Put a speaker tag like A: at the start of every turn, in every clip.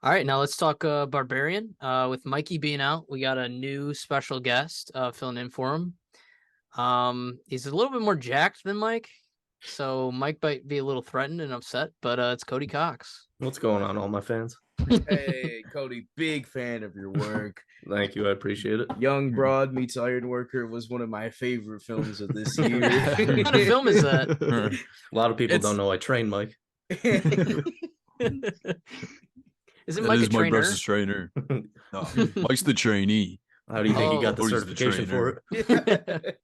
A: All right, now let's talk Barbarian. With Mikey being out, we got a new special guest filling in for him. He's a little bit more jacked than Mike, so Mike might be a little threatened and upset, but it's Cody Cox.
B: What's going on, all my fans?
C: Hey, Cody, big fan of your work.
B: Thank you. I appreciate it.
C: Young Broad Meets Iron Worker was one of my favorite films of this year.
A: What kind of film is that?
B: A lot of people don't know I train Mike.
A: Isn't
D: That
A: Mike a
D: is Mike
A: trainer?
D: versus trainer. No, Mike's the trainee.
B: How do you think he got the
D: Cody's the
B: certification for it?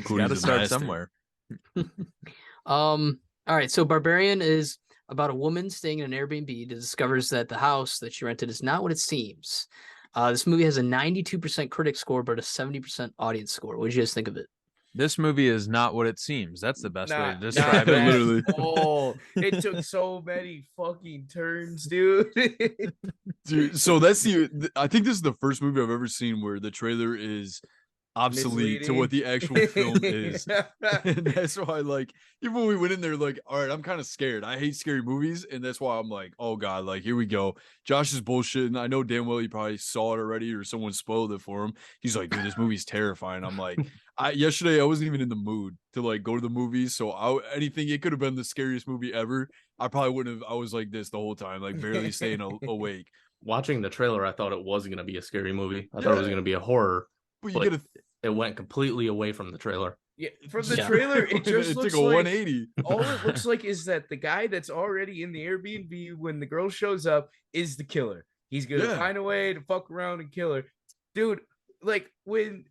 D: Cody's
E: Got to
D: the
E: start
D: master.
E: somewhere.
A: All right, so Barbarian is about a woman staying in an Airbnb that discovers that the house that she rented is not what it seems. This movie has a 92% critic score, but a 70% audience score. What did you guys think of it?
E: This movie is not what it seems. That's the best way to
C: Not
E: describe
C: bad
E: it.
D: Literally.
C: at all. It took so many fucking turns, dude.
D: Dude, so that's I think this is the first movie I've ever seen where the trailer is obsolete to what the actual film is. And that's why, like, even when we went in there, like, all right, I'm kind of scared. I hate scary movies, and that's why I'm like, oh god, like, here we go. Josh is bullshitting. I know damn well he probably saw it already, or someone spoiled it for him. He's like, dude, this movie's terrifying. I'm like, yesterday I wasn't even in the mood to like go to the movies, so anything, it could have been the scariest movie ever. I probably wouldn't have. I was like this the whole time, like barely staying awake.
B: Watching the trailer, I thought it was going to be a scary movie. I thought it was going to be a horror,
D: But you
B: but
D: gotta
B: it went completely away from the trailer.
C: Yeah, from the
A: Yeah.
C: trailer, it just
D: it
C: looks
D: took a
C: like
D: 180.
C: all it looks like is that the guy that's already in the Airbnb when the girl shows up is the killer. He's gonna
D: Yeah.
C: find a way to fuck around and kill her, dude. Like when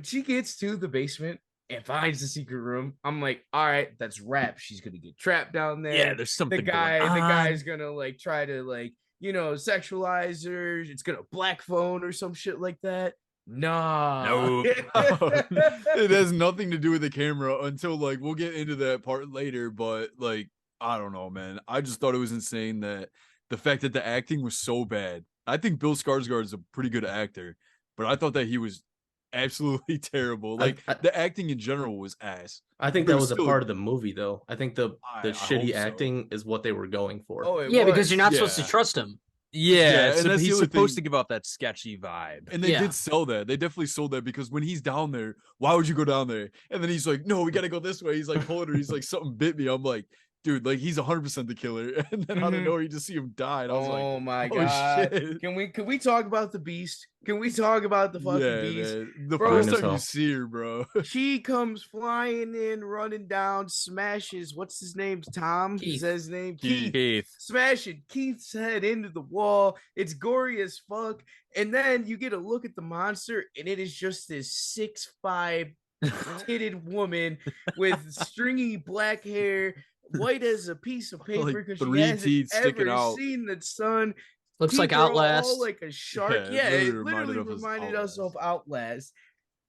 C: she gets to the basement and finds the secret room, I'm like, all right, that's rap. She's gonna get trapped down there.
E: Yeah, there's something
C: the guy,
E: going
C: the
E: on.
C: guy's gonna like try to like sexualize her. It's gonna black phone or some shit like that. Nah.
E: No.
D: It has nothing to do with the camera until like we'll get into that part later, but like I don't know, man. I just thought it was insane that the fact that the acting was so bad. I think Bill Skarsgård is a pretty good actor, but I thought that he was absolutely terrible. Like the acting in general was ass.
B: I think
D: But it
B: that
D: was
B: was a
D: still-
B: part of the movie, though. I think the
D: I
B: shitty
D: hope so.
B: acting is what they were going for.
C: Oh, it
A: Yeah,
C: was.
A: because you're not supposed to
D: Yeah.
A: trust him.
E: Yeah,
D: Yeah, and
E: so
D: that's the
E: he's
D: other
E: supposed
D: thing.
E: to give off that sketchy vibe.
D: And they
A: Yeah.
D: did sell that. They definitely sold that because when he's down there, why would you go down there? And then he's like, no, we got to go this way. He's like pulling her. He's like, something bit me. I'm like, dude, like he's 100% the killer. And then out of
C: Mhm.
D: nowhere, you just see him die. And I was
C: Oh
D: like,
C: my
D: oh
C: god!
D: shit.
C: Can we talk about the beast? Can we talk about the fucking
D: Yeah,
C: beast?
D: man. The
C: Bro,
D: first
B: Fine as
D: time you
B: hell.
D: see her, bro.
C: She comes flying in, running down, smashes. What's his name? Tom.
A: Keith.
C: Is that his name?
D: Keith.
E: Keith.
C: Smashing Keith's head into the wall. It's gory as fuck. And then you get a look at the monster, and it is just this 6'5" titted woman with stringy black hair, white as a piece of paper
D: Like
C: because
D: three
C: she hasn't
D: teeth sticking
C: ever
D: out.
C: seen the sun.
A: Looks
C: Teeth
A: like
C: are
A: Outlast.
C: all like a shark.
D: Yeah, it
C: Yeah, it
D: literally
C: literally
D: reminded
C: reminded
D: us
C: us
D: of
C: of Outlast.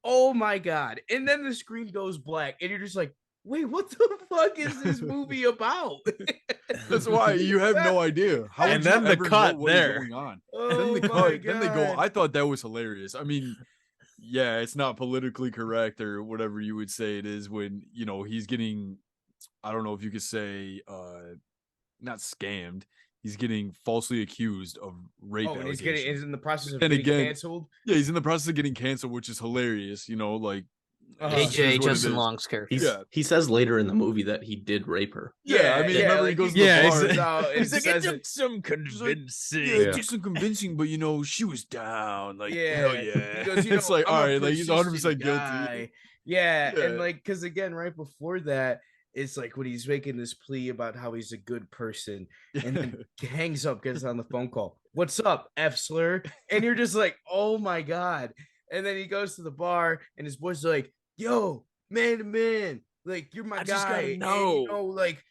C: Oh my god. And then the screen goes black, and you're just like, wait, what the fuck is this movie about?
D: That's why you have no idea. How
E: And
D: would you
E: then the
D: ever know
E: cut
D: what is
E: there.
D: going on?
C: Oh
D: Then the
C: my
D: cut,
C: god.
D: then they go. I thought that was hilarious. I mean, yeah, it's not politically correct or whatever you would say it is when, he's getting, I don't know if you could say, not scammed. He's getting falsely accused of rape.
C: Oh, and
D: allegations.
C: he's in the process of
D: And
C: getting
D: again-
C: canceled.
D: Yeah, he's in the process of getting canceled, which is hilarious. Like
C: Uh-huh.
D: it's just
A: AJ
D: what it
A: Justin
D: is.
A: Long's character.
D: Yeah.
B: He says later in the movie that he did rape her.
D: Yeah, I mean, remember he goes to
E: Yeah,
D: the
E: he's-
D: bar.
C: Comes out and
E: He's like, it
C: says
E: took
C: it.
E: some
D: He's like,
E: convincing.
D: Yeah, it took some convincing, but she was down. Like,
C: Yeah.
D: hell yeah.
C: He goes,
D: It's like,
C: I'm
D: all
C: a
D: right, like he's 100%
C: persistent
D: guilty.
C: guy. Yeah,
D: Yeah.
C: and like, because again, right before that, it's like when he's making this plea about how he's a good person, and then hangs up, gets on the phone call. What's up, F slur? And you're just like, oh my god. And then he goes to the bar, and his boys are like, yo, man to man, like you're my
E: I
C: guy.
E: just gotta
C: and,
E: know.
C: like,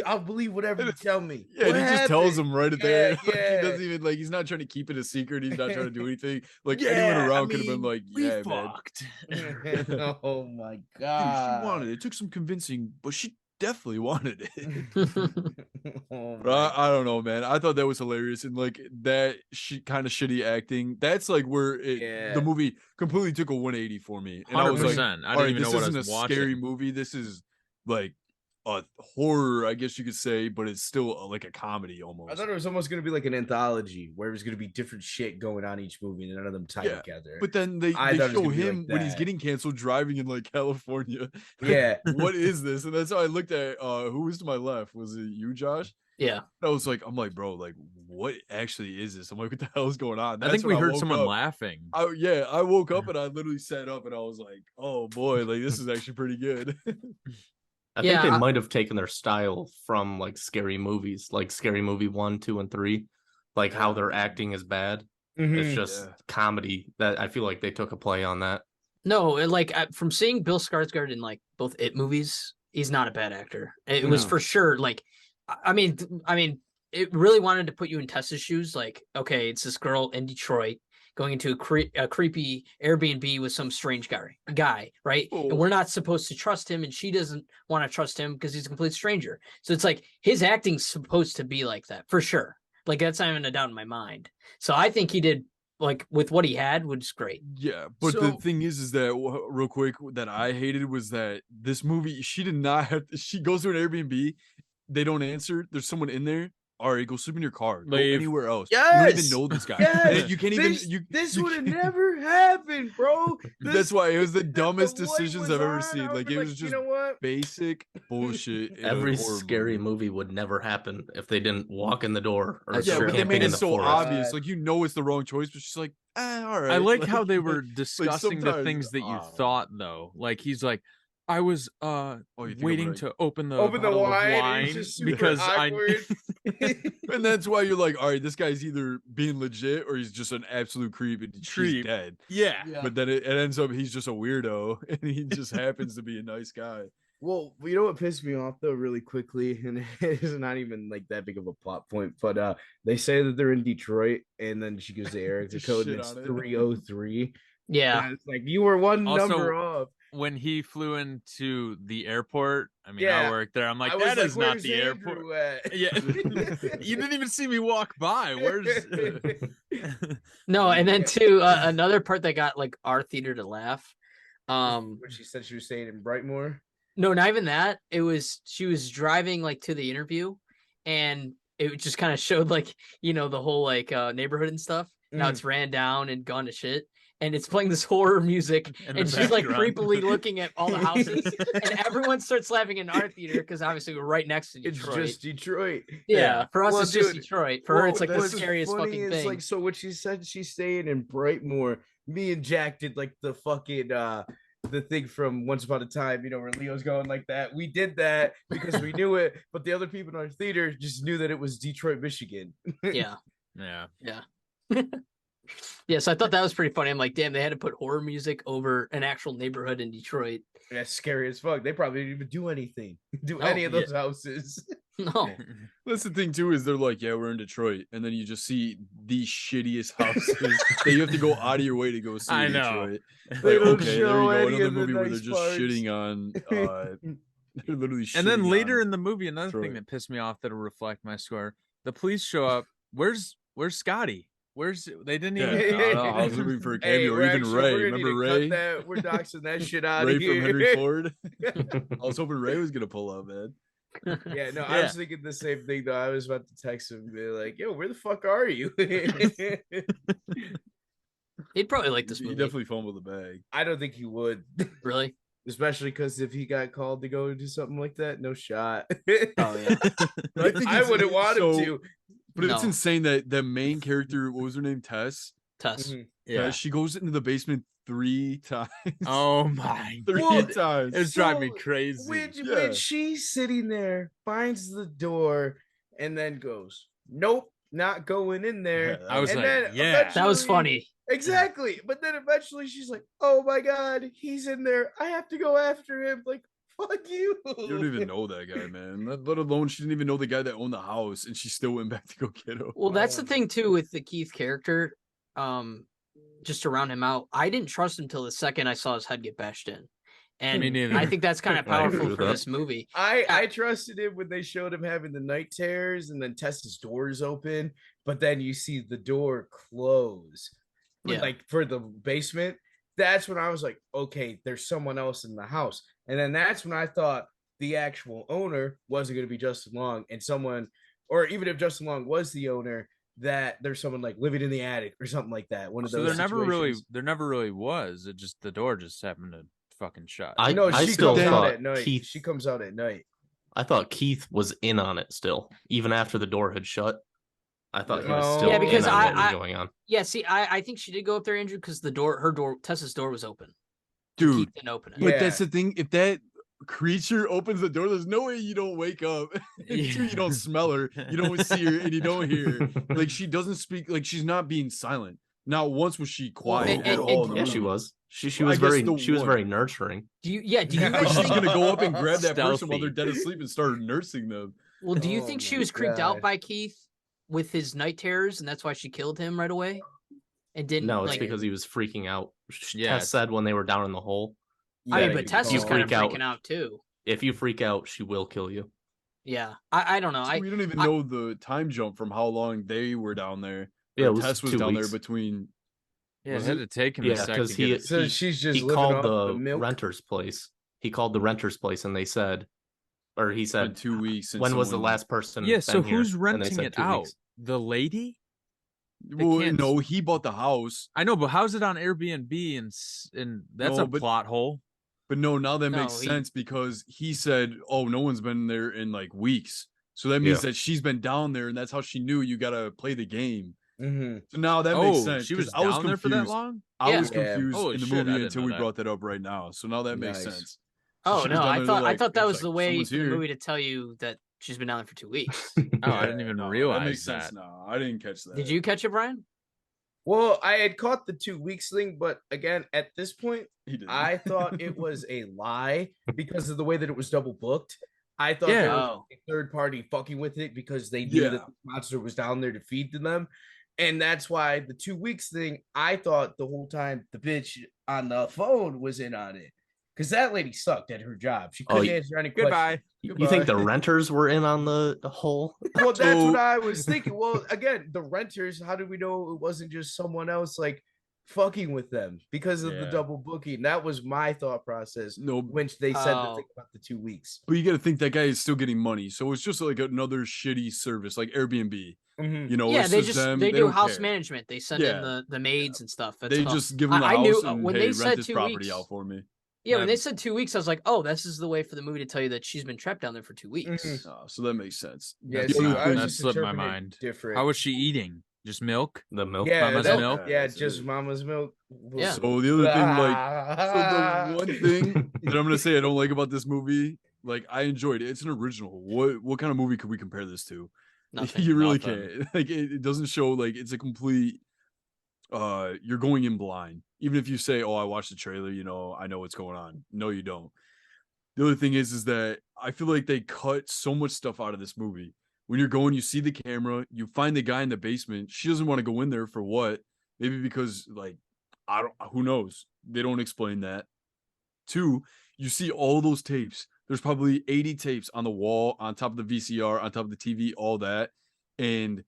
C: I'll believe whatever you tell me.
D: Yeah,
C: What
D: and he just tells
C: happened?
D: him right
C: Yeah,
D: there. Like,
C: yeah.
D: he doesn't even he's not trying to keep it a secret. He's not trying to do anything. Like
E: Yeah,
D: anyone
E: I
D: around could have been
E: mean,
D: like,
E: we
D: yeah, man.
E: fucked.
C: Oh my
D: Dude,
C: god.
D: she wanted it. It took some convincing, but she definitely wanted it.
C: Oh
D: But
C: my
D: I don't know, man. I thought that was hilarious, and like that kind of shitty acting. That's like where
C: Yeah.
D: the movie completely took a 180 for me, and I was like,
E: 100%. I
D: all
E: didn't
D: right,
E: even
D: this
E: know what I
D: isn't
E: was
D: a
E: watching.
D: scary movie. This is like a horror, I guess you could say, but it's still like a comedy almost.
C: I thought it was almost going to be like an anthology where it was going to be different shit going on each movie and none of them tied together.
D: But then they
C: thought it was
D: show
C: gonna be
D: him
C: like
D: when he's
C: that.
D: getting canceled driving in like California.
C: Yeah.
D: What is this? And that's how I looked at who was to my left. Was it you, Josh?
A: Yeah.
D: I was like, I'm like, bro, like, what actually is this? I'm like, what the hell is going on?
E: I think we
D: when
E: heard
D: woke
E: someone
D: up.
E: laughing.
D: I woke up and I literally sat up and I was like, oh boy, like this is actually pretty good.
B: I think they might have taken their style from like scary movies, like Scary Movie 1, 2, and 3. Like how their acting is bad. It's just comedy that I feel like they took a play on that.
A: No, like from seeing Bill Skarsgård in like both It movies, he's not a bad actor. It was for sure. Like, I mean, it really wanted to put you in Tessa's shoes. Like, okay, it's this girl in Detroit going into a creepy Airbnb with some strange guy, right?
D: Oh.
A: And we're not supposed to trust him, and she doesn't want to trust him because he's a complete stranger. So it's like his acting's supposed to be like that for sure. Like that's not even a doubt in my mind. So I think he did like with what he had was great.
D: Yeah, but the thing is that real quick that I hated was that this movie she did not have. She goes to an Airbnb, they don't answer. There's someone in there. All right, go sleep in your car. Go anywhere else.
C: Yes!
D: You don't even know this guy.
C: Yes!
D: You can't
C: This would have never happened, bro.
D: That's why it was the dumbest
C: the light
D: decisions
C: was
D: I've ever
C: on,
D: seen.
C: I
D: Like
C: was
D: it
C: like,
D: was just
C: you know what?
D: basic bullshit. in a
B: Every
D: horror
B: scary movie would never happen if they didn't walk in the door or
A: That's
D: Yeah,
B: start
D: but they
B: camping
D: made
B: in
D: it
B: the
D: so
B: forest.
D: obvious. Like you know it's the wrong choice, but she's like, all right.
E: I like how they were discussing the
D: sometimes-
E: things that you thought though. Like he's like, I was
D: you think I'm
E: waiting
D: right.
E: to open the
C: Open the
E: bottle of
C: wine, and
E: wine
C: it's just super
E: because
C: awkward.
D: And that's why you're like, all right, this guy's either being legit or he's just an absolute creep and she's
E: Creep.
D: dead.
E: yeah.
D: But then it ends up he's just a weirdo and he just happens to be a nice guy.
C: Well, you know what pissed me off though, really quickly, and it's not even like that big of a plot point, but they say that they're in Detroit, and then she gives the area
D: Just
C: code, and
D: shit
C: it's
D: on it.
C: 303.
A: Yeah.
C: And it's like you were one
E: Also,
C: number off.
E: When he flew into the airport, I mean,
C: Yeah.
E: I worked there. I'm like,
C: I was
E: that
C: like,
E: is not
C: "Where's
E: the airport.
C: Andrew at?"
E: Yeah, you didn't even see me walk by. Where's?
A: No, and then too, another part that got like our theater to laugh.
C: When she said she was staying in Brightmoor.
A: No, not even that. It was she was driving like to the interview, and it just kind of showed like the whole like neighborhood and stuff. Now it's ran down and gone to shit, and it's playing this horror music,
E: In the
A: and she's like
E: background.
A: creepily looking at all the houses, and everyone starts laughing in our theater because obviously we're right next to
C: It's
A: Detroit.
C: just Detroit.
A: Yeah, for us
C: Well,
A: it's just
C: dude,
A: Detroit. For her, it's like the
C: what's
A: scariest
C: funny
A: fucking
C: is,
A: thing.
C: Like, so when she said she's staying in Brightmoor, me and Jack did like the fucking the thing from Once Upon a Time, where Leo's going like that. We did that because we knew it, but the other people in our theater just knew that it was Detroit, Michigan.
A: Yeah.
E: Yeah.
A: Yeah, so I thought that was pretty funny. I'm like, damn, they had to put horror music over an actual neighborhood in Detroit.
C: That's scary as fuck. They probably didn't even do anything, any of those houses.
A: No.
D: That's the thing too, is they're like, yeah, we're in Detroit, and then you just see the shittiest houses that you have to go out of your way to go see.
E: I
D: in
E: know.
D: Detroit.
C: They
D: Like,
C: don't
D: okay, there you
C: show
D: go,
C: any
D: another
C: of the
D: movie where they're
C: nice
D: just
C: parts.
D: shitting on. They're literally.
E: And then
D: shitting
E: later
D: on
E: in the movie, another thing
D: Detroit.
E: that pissed me off that'll reflect my score. The police show up. Where's Scotty? They didn't
D: Yeah,
E: even.
D: I don't know, I was looking for a
C: Hey,
D: cameo, or
C: we're
D: even
C: actually-
D: Ray.
C: we're gonna
D: Remember
C: need to cut
D: Ray?
C: that. We're doxing that shit out
D: Ray
C: of
D: from
C: here.
D: Henry Ford. I was hoping Ray was gonna pull up, man.
C: Yeah, no, I was thinking the same thing though. I was about to text him and be like, "Yo, where the fuck are you?"
A: He'd probably like this
D: He
A: movie.
D: definitely fumbled the bag.
C: I don't think he would,
A: Really?
C: especially because if he got called to go do something like that, no shot.
A: Oh yeah.
D: But think
C: I
D: it's-
C: wouldn't want him
D: so-
C: to.
D: But it's
A: No.
D: insane that the main character, what was her name, Tess?
A: Tess.
C: Mhm.
E: Yeah.
D: She goes into the basement 3 times.
E: Oh my.
D: 3
C: Well,
D: times.
E: It was driving me
C: So,
E: crazy.
C: When,
D: Yeah.
C: when she's sitting there, finds the door, and then goes, "Nope, not going in there."
D: Yeah,
E: I was
C: and
E: like,
C: then
E: yeah.
A: That was
C: eventually-
A: funny.
C: Exactly. But then eventually she's like, "Oh my god, he's in there. I have to go after him." Like, fuck you.
D: You don't even know that guy, man. Let alone she didn't even know the guy that owned the house, and she still went back to go get him.
A: Well, that's the
C: Um,
A: thing too with the Keith character. Just to round him out, I didn't trust him till the second I saw his head get bashed in, and
E: Me neither.
A: I think that's kind of
B: I agree
A: powerful
B: with
A: for
B: that.
A: this movie.
C: I trusted him when they showed him having the night terrors and then Tessa's doors open, but then you see the door close.
A: Yeah.
C: Like for the basement. That's when I was like, okay, there's someone else in the house. And then that's when I thought, the actual owner wasn't going to be Justin Long, and someone, or even if Justin Long was the owner, that there's someone like living in the attic or something like that. One of
E: So
C: those.
E: there never really was. It just the door just happened to fucking shut.
B: I
C: she
B: still
C: comes out
B: thought
C: at night.
B: Keith.
C: She comes out at night.
B: I thought Keith was in on it still, even after the door had shut. I thought he was still
A: Yeah, because
B: in on what was going on.
A: Yeah, see, I think she did go up there, Andrew, because her door, Tessa's door was open.
D: Dude,
A: Keith didn't open it.
D: But that's the thing. If that creature opens the door, there's no way you don't wake up. You don't smell her, you don't see her, and you don't hear her. Like, she doesn't speak. Like, she's not being silent. Not once was she quiet at all.
B: Yeah, she was. She was very nurturing.
A: Do you?
D: But she's gonna go up and grab that
E: Stealthy.
D: person while they're dead asleep and start nursing them.
A: Well, do you think she was creeped out by Keith with his night terrors, and that's why she killed him right away? And didn't?
B: No, it's because he was freaking out.
E: Yeah.
B: Tess said when they were down in the hole.
A: I mean, but Tess was kind of freaking out too.
B: If you freak out, she will kill you.
A: Yeah, I don't know.
D: We don't even know the time jump from how long they were down there.
B: Yeah,
D: Tess was down there between.
E: Yeah, it had to take him a second.
C: Because she's just
B: he
C: living
B: called
C: off
B: the
C: milk.
B: renter's place. He called the renter's place, and they said, or he said,
D: 2 weeks.
B: When was the last person?
E: Yeah, so
B: been here?
E: who's
B: And they
E: renting
B: said
E: it
B: 2
E: out?
B: weeks.
E: The lady?
D: Well,
E: can't-
D: no, he bought the house.
E: I know, but how's it on Airbnb? And that's
D: No,
E: a
D: but-
E: plot hole.
D: But no, now that
A: No,
D: makes sense because he said, "Oh, no one's been there in like weeks." So that means that she's been down there, and that's how she knew you gotta play the game.
C: Mm-hmm.
D: So now that makes sense.
E: She was
D: 'cause I was
E: down there for that
D: confused.
E: long?
D: I
A: Yeah.
D: was confused
E: Holy
D: in the
E: shit, I
D: movie
E: didn't
D: until
E: know
D: we
E: that.
D: brought that up right now. So now that makes
C: Nice.
D: sense.
A: Oh
D: She was
A: no,
D: down
A: I
D: there,
A: thought
D: like,
A: that
D: it's
A: was
D: like,
A: the way
D: someone's
A: for the
D: here.
A: movie to tell you that she's been down there for 2 weeks.
E: Oh, I didn't even realize
D: that makes
E: that.
D: sense now. I didn't catch that.
A: Did you catch it, Brian?
C: Well, I had caught the 2 weeks thing, but again, at this point,
D: He didn't.
C: I thought it was a lie because of the way that it was double booked. I thought
E: Yeah.
C: there was a third party fucking with it because they knew that
D: Yeah.
C: the monster was down there to feed to them. And that's why the 2 weeks thing, I thought the whole time the bitch on the phone was in on it. Because that lady sucked at her job. She couldn't answer any questions.
E: Goodbye.
B: You think the renters were in on the whole?
C: Well, that's
D: So-
C: what I was thinking. Well, again, the renters, how did we know it wasn't just someone else like fucking with them because of the
E: Yeah.
C: double booking? That was my thought process
D: No,
C: when they said the
A: Oh.
C: thing about the 2 weeks.
D: but you got to think that guy is still getting money, so it's just like another shitty service, like Airbnb.
C: Mhm.
D: You know,
A: Yeah,
D: it's
A: they just
D: them,
A: they do
D: don't
A: house
D: care.
A: management. They send in
D: Yeah.
A: the maids and stuff. That's
D: They
A: all.
D: just give them the
A: I
D: house
A: knew,
D: and
A: when
D: hey,
A: they said
D: rent this
A: 2
D: property
A: weeks-
D: out for me.
A: Yeah, when
E: Um,
A: they said 2 weeks, I was like, oh, this is the way for the movie to tell you that she's been trapped down there for 2 weeks.
C: Mhm.
D: So that makes sense.
C: Yeah,
D: The
C: see,
D: other
C: I
D: thing-
C: was
E: that
C: just
E: slipped my
C: interpreting it
E: mind.
C: different.
E: How was she eating? Just milk?
B: The milk.
C: yeah,
E: Mama's
C: that-
E: milk?
C: Yeah,
D: That's
C: just
D: it.
C: mama's milk.
A: Yeah.
D: So the other thing, like, so the one thing that I'm gonna say I don't like about this movie, like, I enjoyed it. It's an original. What kind of movie could we compare this to?
A: Nothing.
D: You really
E: Nothing.
D: can't. Like, it doesn't show like it's a complete. You're going in blind. Even if you say, "Oh, I watched the trailer," you know, I know what's going on. No, you don't. The other thing is that I feel like they cut so much stuff out of this movie. When you're going, you see the camera, you find the guy in the basement. She doesn't want to go in there for what? Maybe because, like, I don't, who knows? They don't explain that. 2, you see all those tapes. There's probably 80 tapes on the wall, on top of the VCR, on top of the TV, all that. And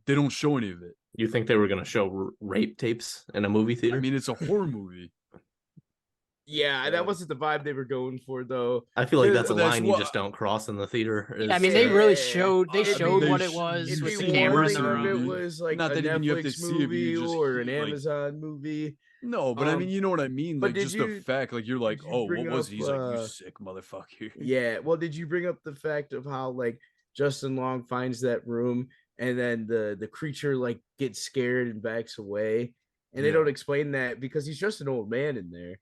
D: they don't show any of it.
B: You think they were going to show rape tapes in a movie theater?
D: I mean, it's a horror movie.
C: Yeah, that wasn't the vibe they were going for, though.
B: I feel like
C: Yeah,
B: that's a
D: that's
B: line you
D: what-
B: just don't cross in the theater.
A: I mean, they really showed. They
C: I
A: showed
C: mean,
A: what
D: they
A: it was
D: sh-
A: with
D: you
A: the
D: see
A: camera
D: one
A: in
C: If
A: the
D: thing
C: it
A: room.
C: was like
D: Not
C: a
D: that even you have to
C: Netflix
D: see it, but you
C: movie
D: just
C: or an
D: like-
C: Amazon movie.
D: No, but I mean, you know what I mean?
C: but
D: Like,
C: did
D: just the
C: you-
D: fact, like, you're like,
C: did you
D: oh,
C: bring
D: what was
C: up,
D: he? He's like, you
C: uh,
D: sick motherfucker.
C: Yeah. Well, did you bring up the fact of how like Justin Long finds that room and then the creature like gets scared and backs away? And they
D: Yeah.
C: don't explain that because he's just an old man in there.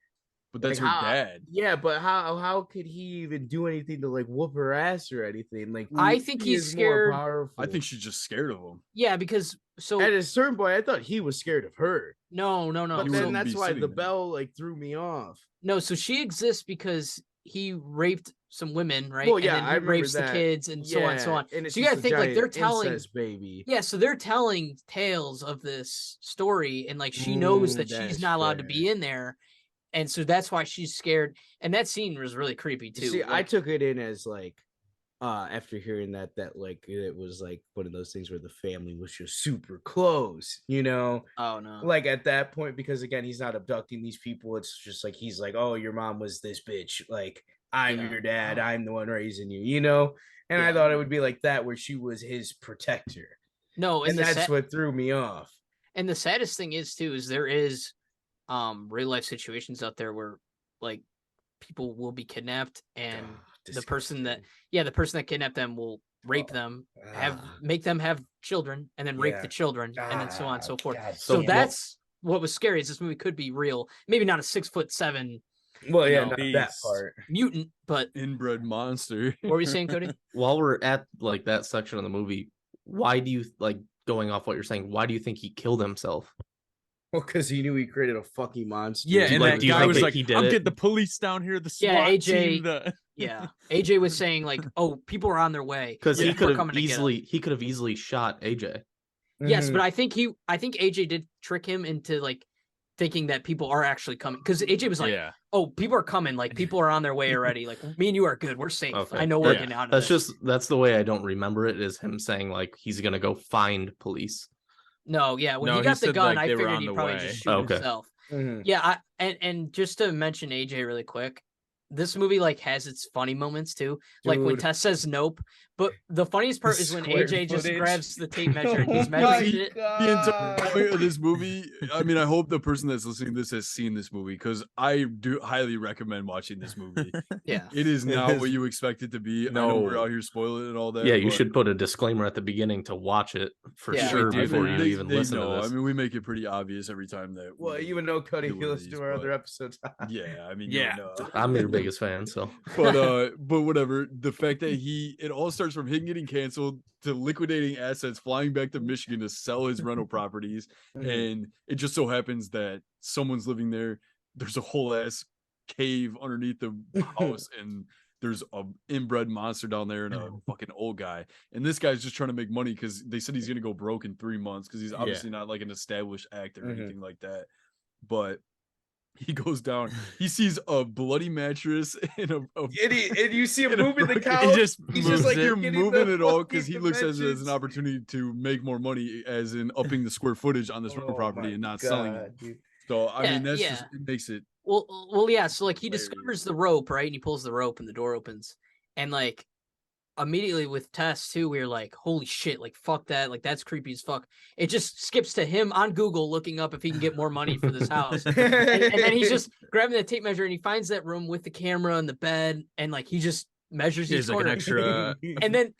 D: But that's
C: Like,
D: her
C: how-
D: dad.
C: Yeah, but how could he even do anything to like whoop her ass or anything? Like
A: I think
C: he
A: he's
C: is more
A: scared-
C: powerful.
D: I think she's just scared of him.
A: Yeah, because so
C: at a certain point, I thought he was scared of her.
A: no.
C: But
D: You
C: then
D: wouldn't
C: that's
D: be
C: why
D: sitting
C: the
D: there.
C: bell like threw me off.
A: No, so she exists because he raped some women, right?
C: Well,
A: and
C: yeah,
A: then
C: I
A: he
C: remember
A: rapes
C: that.
A: the kids and so on and so on.
C: And it's
A: So you gotta
C: just a
A: think like they're
C: giant
A: telling
C: incest baby.
A: Yeah, so they're telling tales of this story, and like she knows that she's
C: that's
A: not allowed to be
C: fair.
A: in there, and so that's why she's scared. And that scene was really creepy too.
C: See, I
A: like-
C: took it in as like after hearing that like it was like one of those things where the family was just super close, you know?
A: oh no,
C: Like at that point, because again, he's not abducting these people. It's just like he's like, oh, your mom was this bitch. Like I'm
A: Yeah.
C: your dad. I'm the one raising you, you know? And I thought it would be like that where she was his protector.
A: No,
C: And that's what threw me off.
A: And the saddest thing is too is there is real life situations out there where like people will be kidnapped and the person that kidnapped them will rape them, make them have children, and then rape the children, and then so on and so forth. So that's what was scary is this movie could be real. Maybe not a 6'7"
C: not that part.
A: Mutant, but
D: inbred monster.
A: What were you saying, Cody?
B: While we're at like that section of the movie, why do you like going off what you're saying? Why do you think he killed himself?
C: Well, because he knew he created a fucking monster.
E: Yeah, and
B: like,
E: that guy was like,
B: he did
E: "I'm
B: it?
E: getting the police down here." The SWAT
A: Yeah, AJ.
E: team.
A: Yeah, AJ was saying like, "Oh, people are on their way."
B: Because he could have
A: easily
B: shot AJ.
A: Yes, but I think AJ did trick him into like thinking that people are actually coming because AJ was like, "Oh, people are coming. Like people are on their way already. Like me and you are good. We're safe.
B: Okay.
A: I know we're getting out of this."
B: That's the way I don't remember it is him saying like he's gonna go find police.
A: No, yeah. When he got the gun, I figured he'd probably
E: way.
A: just shoot himself.
C: Mm-hmm.
A: Yeah, and just to mention AJ really quick, this movie like has its funny moments too. Like when Tess says nope, but the funniest part is when AJ just grabs the tape measure and he's measuring it.
D: The entire point of this movie, I mean, I hope the person that's listening to this has seen this movie because I do highly recommend watching this movie.
A: Yeah.
D: It is not what you expect it to be. I know we're out here spoiling it and all that.
B: Yeah, you should put a disclaimer at the beginning to watch it for sure before you even listen to this.
D: I mean, we make it pretty obvious every time that.
C: Well, even though Cody listens to our other episodes.
D: Yeah, I mean,
B: I'm your biggest fan, so.
D: But whatever. The fact that it all starts from him getting canceled to liquidating assets, flying back to Michigan to sell his rental properties, and it just so happens that someone's living there. There's a whole ass cave underneath the house, and there's a inbred monster down there and a fucking old guy. And this guy's just trying to make money because they said he's gonna go broke in 3 months because he's obviously not like an established actor or anything like that. But he goes down. He sees a bloody mattress and
C: and you see him moving the couch.
D: He's just like you're moving it all because he looks at it as an opportunity to make more money, as in upping the square footage on this rental property and not selling it. Dude. So I mean, that's just it makes it.
A: Well, yeah. So like he discovers the rope, right? And he pulls the rope, and the door opens, and like immediately with Tess too, we were like, holy shit, like fuck that, like that's creepy as fuck. It just skips to him on Google looking up if he can get more money for this house. and then he's just grabbing the tape measure and he finds that room with the camera and the bed and like he just measures each corner.
E: Like an extra
A: and then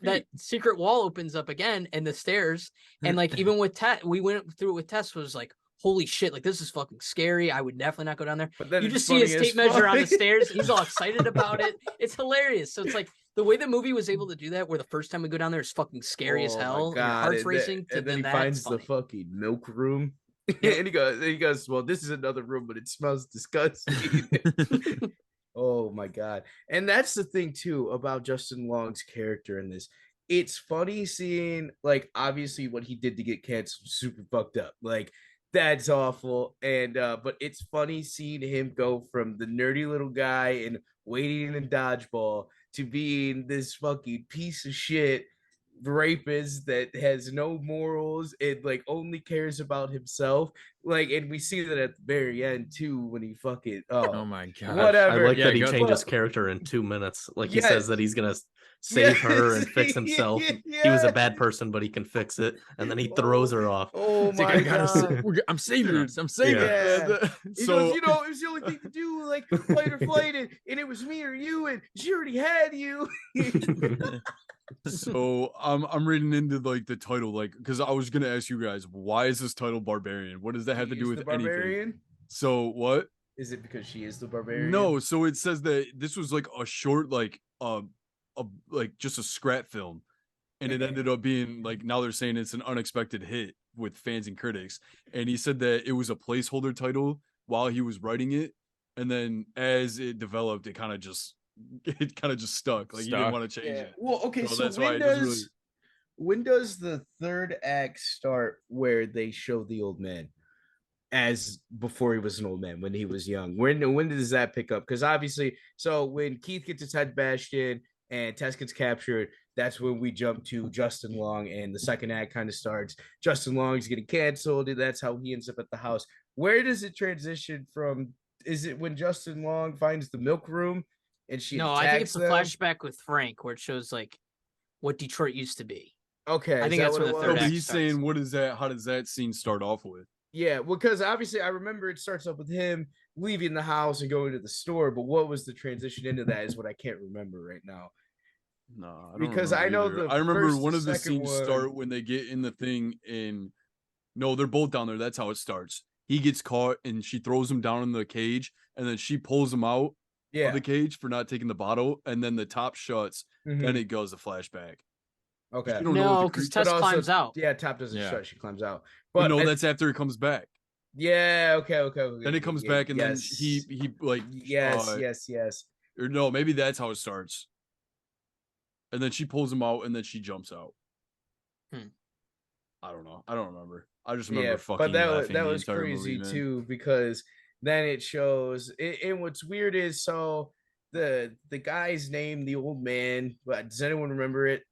A: that secret wall opens up again and the stairs. And like even with Tess, we went through it with Tess, was like, holy shit, like this is fucking scary. I would definitely not go down there. But then you just see his tape measure on the stairs. He's all excited about it. It's hilarious. So it's like the way the movie was able to do that, where the first time we go down there is fucking scary as hell. Your heart's racing.
C: And then he finds the fucking milk room. And he goes, well, this is another room, but it smells disgusting. Oh my God. And that's the thing too about Justin Long's character in this. It's funny seeing like obviously what he did to get canceled, super fucked up. Like that's awful. And but it's funny seeing him go from the nerdy little guy and waiting in dodgeball to being this fucking piece of shit rapist that has no morals and like only cares about himself. Like, and we see that at the very end too when he fucking
E: oh my God,
C: whatever.
B: I like that he changed his character in 2 minutes. Like he says that he's gonna save her and fix himself. He was a bad person, but he can fix it. And then he throws her off.
C: Oh my God.
E: I'm saving us. I'm saving us.
C: He goes, you know, it was the only thing to do, like fight or flight, and it was me or you, and she already had you.
D: So I'm reading into like the title, like because I was gonna ask you guys, why is this title Barbarian? What does that have to do with anything? So what?
C: Is it because she is the barbarian?
D: No, so it says that this was like a short, like like just a scrap film, and it ended up being like, now they're saying it's an unexpected hit with fans and critics. And he said that it was a placeholder title while he was writing it, and then as it developed, it kind of just stuck. Like he didn't want to change it.
C: Well, okay, so
D: that's
C: when does the third act start where they show the old man as before he was an old man, when he was young? When does that pick up? Because obviously, so when Keith gets his head bashed in and Tess gets captured, that's when we jump to Justin Long and the second act kind of starts. Justin Long's getting canceled, and that's how he ends up at the house. Where does it transition from? Is it when Justin Long finds the milk room and she
A: No, I think it's
C: attacks
A: the
C: them.
A: flashback with Frank where it shows like what Detroit used to be.
C: Okay,
A: I think that's where the
D: No,
A: third
D: but
A: act
D: he's
A: starts.
D: saying, what is that? How does that scene start off with?
C: Yeah, because obviously I remember it starts up with him leaving the house and going to the store, but what was the transition into that is what I can't remember right now.
D: No, I don't
C: Because
D: remember
C: I know
D: either.
C: the
D: I remember
C: first,
D: one
C: the
D: of the
C: second
D: scenes
C: one.
D: start when they get in the thing in. No, they're both down there. That's how it starts. He gets caught and she throws him down in the cage, and then she pulls him out of the cage for not taking the bottle, and then the top shuts. Then it goes to flashback.
C: Okay.
D: You don't know
A: No,
D: what the
A: because
D: creature.
A: Tess climbs out.
C: Yeah, top doesn't
E: Yeah.
C: shut. She climbs out.
D: But
C: But
D: no, that's after it comes back.
C: yeah. Okay.
D: Then it comes back, and then he like
C: yes.
D: or no, maybe that's how it starts. And then she pulls him out, and then she jumps out. I don't know. I don't remember. I just remember fucking
C: but that
D: laughing
C: that
D: the
C: was
D: entire
C: crazy
D: movie, man.
C: too, because then it shows and what's weird is so the guy's name, the old man, but does anyone remember it?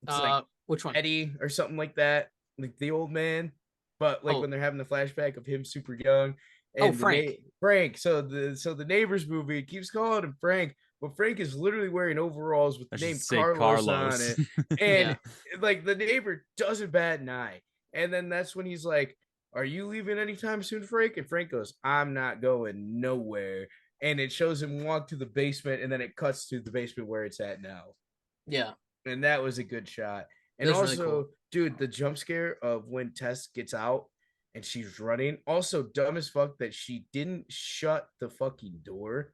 C: It's like
A: Which one?
C: Eddie or something like that, like the old man, but like when they're having the flashback of him super young. And
A: Frank.
C: Frank. So the neighbors movie keeps calling him Frank, but Frank is literally wearing overalls with the name Carlos on it. And like the neighbor doesn't bat an eye. And then that's when he's like, "Are you leaving anytime soon, Frank?" And Frank goes, "I'm not going nowhere." And it shows him walk to the basement, and then it cuts to the basement where it's at now.
A: Yeah.
C: And that was a good shot. And
A: That's
C: also,
A: really cool.
C: dude, the jump scare of when Tess gets out and she's running. Also, dumb as fuck that she didn't shut the fucking door.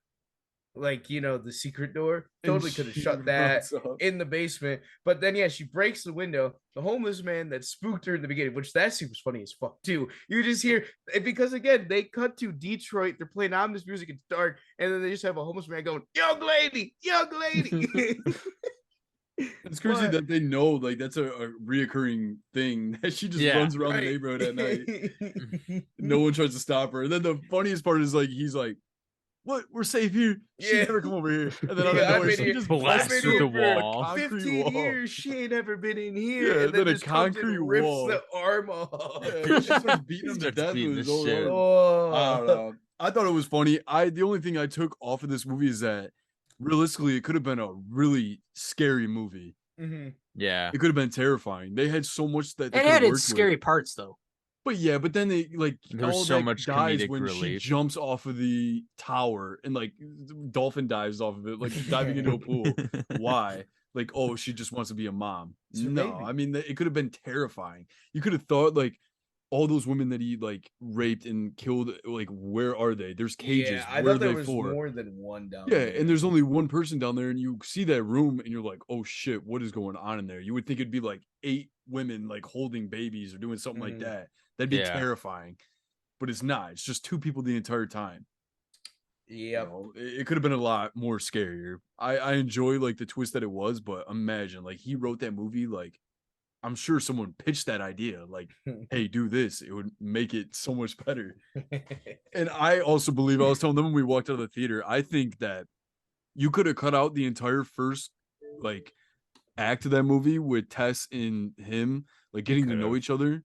C: Like, you know, the secret door. Totally could have shut that in the basement. But then, yeah, she breaks the window. The homeless man that spooked her in the beginning, which that scene was funny as fuck, too. You just hear, because again, they cut to Detroit. They're playing ominous music. It's dark. And then they just have a homeless man going, young lady.
D: It's crazy that they know like that's a reoccurring thing that she just runs around the neighborhood at night. No one tries to stop her. And then the funniest part is like he's like, "What? We're safe here. She never come over here." And then out of nowhere, she just blasts through the wall.
C: 15 years, she ain't never been in here.
D: Yeah,
C: and then
D: a
C: just comes
D: concrete
C: and rips
D: wall.
C: the arm off.
D: Yeah, she starts beating him to death with his own arm.
C: Oh.
D: I don't know. I thought it was funny. The only thing I took off of this movie is that realistically, it could have been a really scary movie.
C: Mm-hmm.
E: Yeah,
D: it could have been terrifying. They had so much that
A: it had its scary parts though.
D: But yeah, but then they like
E: there's
D: all
E: so
D: that
E: much
D: dies
E: comedic
D: when
E: relief.
D: she jumps off of the tower and like dolphin dives off of it, like diving into a pool. Why? Like, oh, she just wants to be a mom. No, I mean it could have been terrifying. You could have thought like all those women that he like raped and killed, like where are they? There's cages.
C: Yeah, I
D: where
C: thought there
D: are they
C: was
D: for?
C: more than one down
D: Yeah,
C: there.
D: and there's only one person down there, and you see that room, and you're like, "Oh shit, what is going on in there?" You would think it'd be like 8 women like holding babies or doing something like that. That'd be terrifying, but it's not. It's just 2 people the entire time.
C: Yeah,
D: you know, it could have been a lot more scarier. I enjoy like the twist that it was, but imagine like he wrote that movie like. I'm sure someone pitched that idea like, hey, do this. It would make it so much better. And I also believe, I was telling them when we walked out of the theater, I think that you could have cut out the entire first like act of that movie with Tess and him like getting to know each other.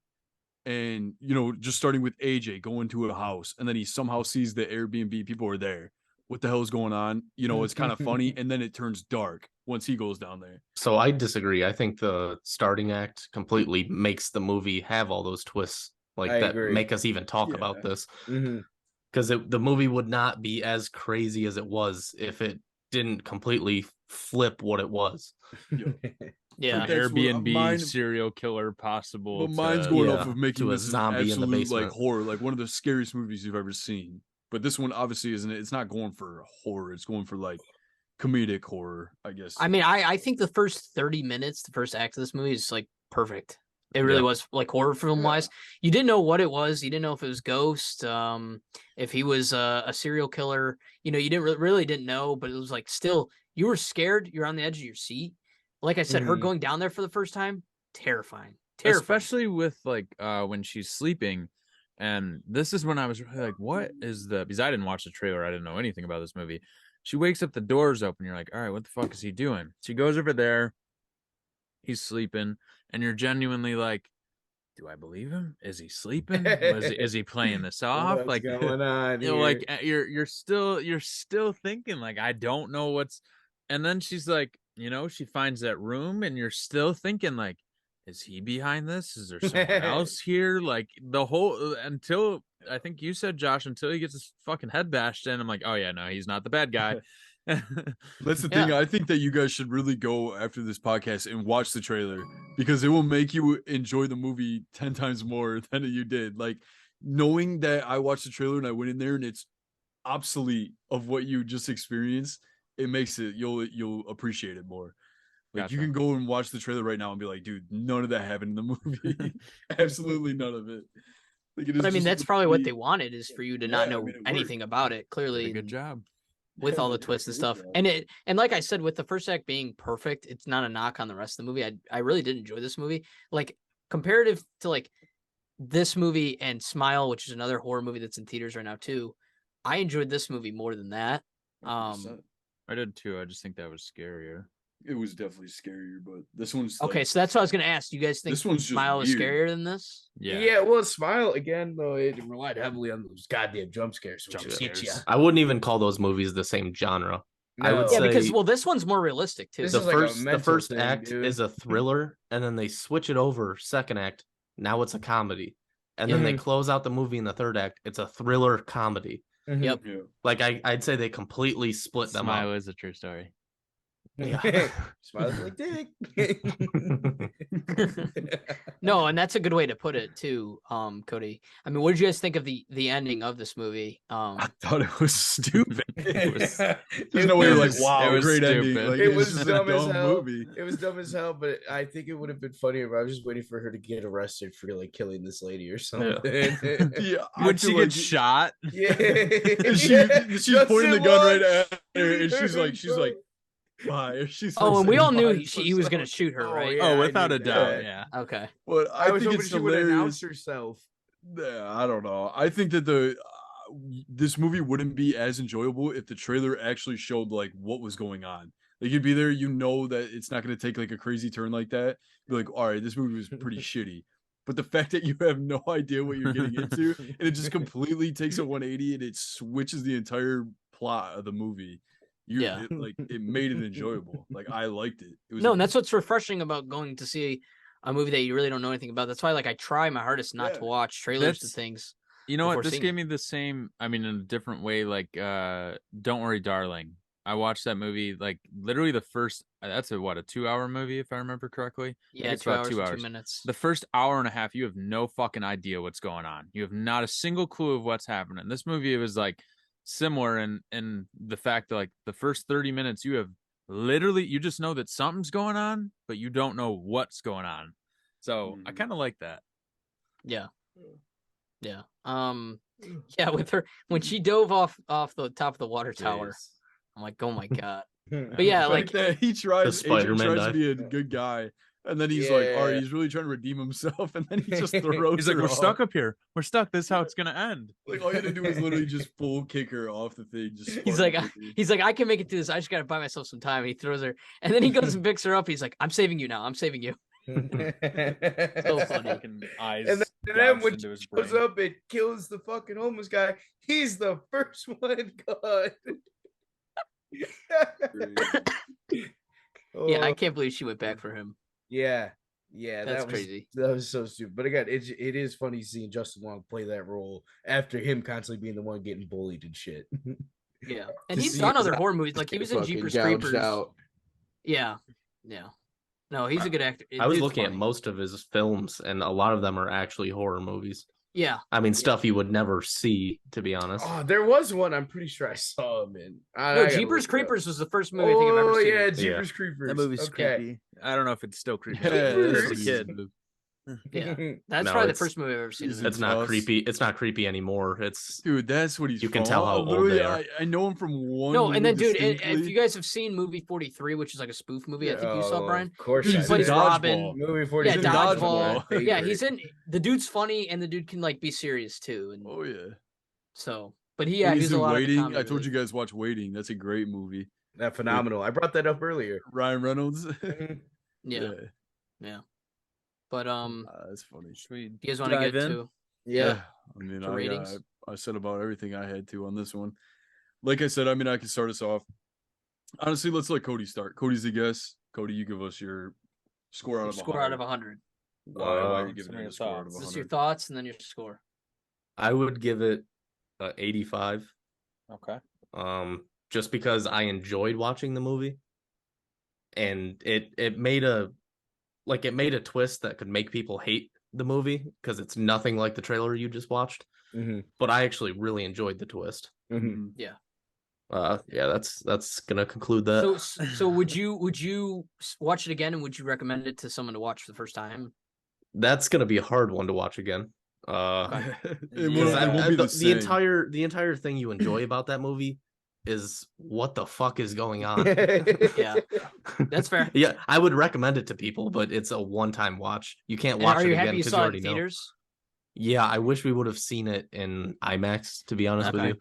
D: And, you know, just starting with AJ going to a house and then he somehow sees the Airbnb people are there. What the hell is going on? You know, it's kind of funny. And then it turns dark once he goes down there.
B: So I disagree. I think the starting act completely makes the movie have all those twists like that make us even talk about this. Because the movie would not be as crazy as it was if it didn't completely flip what it was.
A: Yeah,
E: Airbnb serial killer possible.
D: But mine's going off of making this zombie absolute, in the basement. Like horror, like one of the scariest movies you've ever seen. But this one obviously isn't. It's not going for horror. It's going for like comedic horror, I guess.
A: I mean, I think the first 30 minutes, the first act of this movie is like perfect. It really was like horror film wise. You didn't know what it was. You didn't know if it was Ghost, if he was a serial killer. You know, you didn't really didn't know, but it was like still you were scared. You're on the edge of your seat. Like I said, her going down there for the first time, terrifying.
E: Especially with like when she's sleeping. And this is when I was really like, what is because I didn't watch the trailer. I didn't know anything about this movie. She wakes up, the door's open. You're like, all right, what the fuck is he doing? She goes over there. He's sleeping. And you're genuinely like, do I believe him? Is he sleeping? Is he playing this off?
C: What's
E: Like
C: going on
E: you know,
C: here?
E: like you're still thinking like I don't know what's, and then she's like, you know, she finds that room, and you're still thinking like, is he behind this? Is there someone else here? Like the whole until I think you said, Josh, until he gets his fucking head bashed in, I'm like, oh yeah, no, he's not the bad guy.
D: That's the thing. I think that you guys should really go after this podcast and watch the trailer because it will make you enjoy the movie 10 times more than you did. Like knowing that I watched the trailer and I went in there and it's obsolete of what you just experienced, it makes it you'll appreciate it more. Like
E: Gotcha.
D: you can go and watch the trailer right now and be like, dude, none of that happened in the movie. Absolutely none of it. Like, it is
A: But I mean,
D: just
A: that's probably what
D: complete-
A: they wanted, is for you to
D: Yeah,
A: not
D: I
A: know
D: mean, it
A: anything
D: worked.
A: about it.
E: Did
A: Clearly,
E: a good job.
A: with all
D: Yeah,
A: the
D: they
A: twists and
D: did a
A: stuff.
D: good job.
A: And like I said, with the first act being perfect, it's not a knock on the rest of the movie. I really did enjoy this movie. Like comparative to like this movie and Smile, which is another horror movie that's in theaters right now too. I enjoyed this movie more than that.
D: 100%.
E: I did too. I just think that was scarier.
D: It was definitely scarier, but this one's
A: Okay,
D: like,
A: so that's what I was gonna ask. Do you guys think
D: this one's just
A: Smile is
D: weird.
A: scarier than this?
E: Yeah.
C: Well, Smile again though, it relied heavily on those goddamn jump scares, which
E: Jump
C: just hit
E: scares.
C: ya.
B: I wouldn't even call those movies the same genre. I would
C: No.
A: Yeah,
B: say
A: because well, this one's more realistic too.
C: This
B: the
C: is like a
B: first
C: mental
B: the first
C: thing,
B: act
C: dude.
B: is a thriller, and then they switch it over second act. Now it's a comedy, and then they close out the movie in the third act. It's a thriller comedy.
C: Mhm.
A: Yep.
D: yeah.
B: Like I'd say they completely split them
E: Smile
B: up.
E: is a true story.
B: Yeah.
C: Smile's like dick.
A: No, and that's a good way to put it too, Cody. I mean, what did you guys think of the ending of this movie?
D: I thought it was stupid.
E: It was-
D: There's no way you're like,
E: was-
D: wow,
E: it was
D: great ending.
E: stupid.
D: Like,
C: It
D: it's
C: was
D: just
C: dumb
D: a
C: as
D: dumb
C: hell.
D: movie.
C: It was dumb as hell, but I think it would have been funnier if I was just waiting for her to get arrested for like killing this lady or something.
D: Yeah, I
E: When she
D: feel
E: gets
D: like-
E: shot,
C: Yeah.
D: And she's
C: Just
D: pointing the
C: it
D: gun
C: was.
D: right at her, and she's like, bye. Or she's
A: Oh,
D: like
A: and we all
D: saying
A: knew
D: bye
A: he was
D: to
A: gonna
D: herself.
A: shoot her,
C: Oh,
A: right?
C: yeah.
E: oh,
C: I
E: without
C: knew
E: a doubt,
C: that.
E: yeah.
A: Okay.
D: But
C: I was
D: think
C: hoping
D: it's
C: she would announce
D: hilarious.
C: herself.
D: Yeah, I don't know. I think that this movie wouldn't be as enjoyable if the trailer actually showed like what was going on. Like you'd be there, you know that it's not going to take like a crazy turn like that. Be like, all right, this movie was pretty shitty. But the fact that you have no idea what you're getting into, and it just completely takes a 180 and it switches the entire plot of the movie.
A: Yeah.
D: It made it enjoyable. Like I liked it. It was
A: No, and that's what's refreshing about going to see a movie that you really don't know anything about. That's why, like, I try my hardest not to
D: Yeah.
A: watch trailers to
E: That's-
A: things.
E: You know
A: before
E: what? This
A: seeing
E: gave
A: it.
E: me the same. I mean, in a different way. Like, Don't Worry, Darling. I watched that movie like literally the first. That's a 2-hour movie if I remember correctly.
A: Yeah,
E: it's
A: 2
E: about
A: hours,
E: 2
A: and
E: hours.
A: 2 minutes.
E: The first hour and a half, you have no fucking idea what's going on. You have not a single clue of what's happening. This movie was like similar in the fact that like the first 30 minutes, you have literally you just know that something's going on, but you don't know what's going on. So I kind of like that.
A: Yeah. Yeah. Yeah, with her when she dove off the top of the water tower,
E: Jeez.
A: I'm like, oh my god. But yeah, like
D: that he tries,
B: The
D: Adrian
B: Spider-Man
D: tries to
B: dive.
D: be a good guy, and then he's like, all right,
C: Yeah.
D: he's really trying to redeem himself, and then he just throws.
E: He's like,
D: her
E: we're
D: off.
E: stuck up here. We're stuck. This is how it's gonna end.
D: Like all you had to do is literally just full kick her off the thing. Just
A: he's
D: Spartan
A: like,
D: kick her.
A: he's like, I can make it through this. I just gotta buy myself some time. He throws her, and then he goes and picks her up. He's like, I'm saving you now. I'm saving you. So funny.
E: Fucking eyes.
C: And then
E: gouged
C: when
E: into
C: she
E: his
C: shows
E: brain.
C: up and kills the fucking homeless guy, he's the first one gone.
A: Yeah, I
C: Oh,
A: can't believe she went back for him.
C: yeah,
A: That's
C: that was
A: crazy.
C: That was so stupid. But again, it is funny seeing Justin Long play that role after him constantly being the one getting bullied and shit.
A: Yeah, and
C: To
A: he's
C: see
A: done
C: his
A: other
C: eyes
A: horror movies. Like he was in
C: fucking
A: Jeepers
C: gouged
A: Creepers.
C: out.
A: Yeah, yeah. No, he's a good actor.
B: I was
A: Dude's
B: looking at
A: funny.
B: most of his films, and a lot of them are actually horror movies.
A: Yeah,
B: I mean, stuff you would never see, to be honest.
C: Oh, there was one I'm pretty sure I saw him in.
A: no, Jeepers Creepers was the first movie I think I've ever
C: Oh
A: seen.
C: yeah, Jeepers Creepers.
E: That movie's
C: okay.
E: creepy. I don't know if it's still creepy.
D: Yeah,
E: As a
D: that's
E: kid.
A: Yeah, that's
B: No,
A: probably the
B: it's-
A: first movie I've ever seen.
D: Is
A: of
D: it
B: It's
A: his.
B: not
D: Us.
B: creepy. It's not creepy anymore. It's
D: Dude, that's what he's.
B: You can
D: from.
B: tell how old
D: Literally,
B: they are.
D: I know him from one.
A: No, and then
D: movie
A: dude, if
D: distinctly.
A: you guys have seen movie 43, which is like a spoof movie, I think you saw, Brian.
C: Of course,
D: Dude,
C: I
D: he's
A: plays
C: did.
D: in
A: Robin.
D: Dodgeball.
C: Movie 40.
A: Yeah,
D: He's in
A: Dodgeball.
D: Dodgeball.
A: Yeah, he's in. The dude's funny, and the dude can like be serious too. And
D: Oh yeah.
A: so, but he
D: And
A: he
D: he's
A: was a
D: in
A: lot
D: Waiting.
A: of the
D: I told
A: comedy
D: you guys watch Waiting. That's a great movie.
C: That phenomenal. I brought that up earlier.
D: Ryan Reynolds.
A: movies. Yeah, yeah. But
D: That's funny.
E: Should
A: you guys want to
E: dive
A: get
E: in?
A: to
C: Yeah.
D: I mean,
A: to ratings?
D: I said about everything I had to on this one. Like I said, I mean, I can start us off. Honestly, let's let Cody start. Cody's the guest. Cody, you give us your score out of
A: score
D: 100.
A: out of 100.
D: Why are you
B: Some
D: giving
E: of
D: it
E: your
D: a score out of
E: thoughts.
A: Is this
D: 100?
A: your thoughts and then your score?
B: I would give it 85.
E: Okay.
B: Just because I enjoyed watching the movie, and it made a twist that could make people hate the movie because it's nothing like the trailer you just watched.
C: Mm-hmm.
B: But I actually really enjoyed the twist.
C: Mm-hmm.
A: Yeah.
B: Yeah, that's gonna conclude that.
A: So would you watch it again, and would you recommend it to someone to watch for the first time?
B: That's gonna be a hard one to watch again.
D: It
E: Yeah.
D: won't be the same.
B: The entire thing you enjoy about that movie is what the fuck is going on.
A: Yeah, that's fair.
B: Yeah, I would recommend it to people, but it's a one-time watch. You can't
A: And
B: watch
A: are
B: it
A: you
B: again
A: happy you
B: because you
A: saw it
B: already
A: in
B: know.
A: theaters?
B: Yeah, I wish we would have seen it in IMAX, to be honest with
A: Okay.
B: you.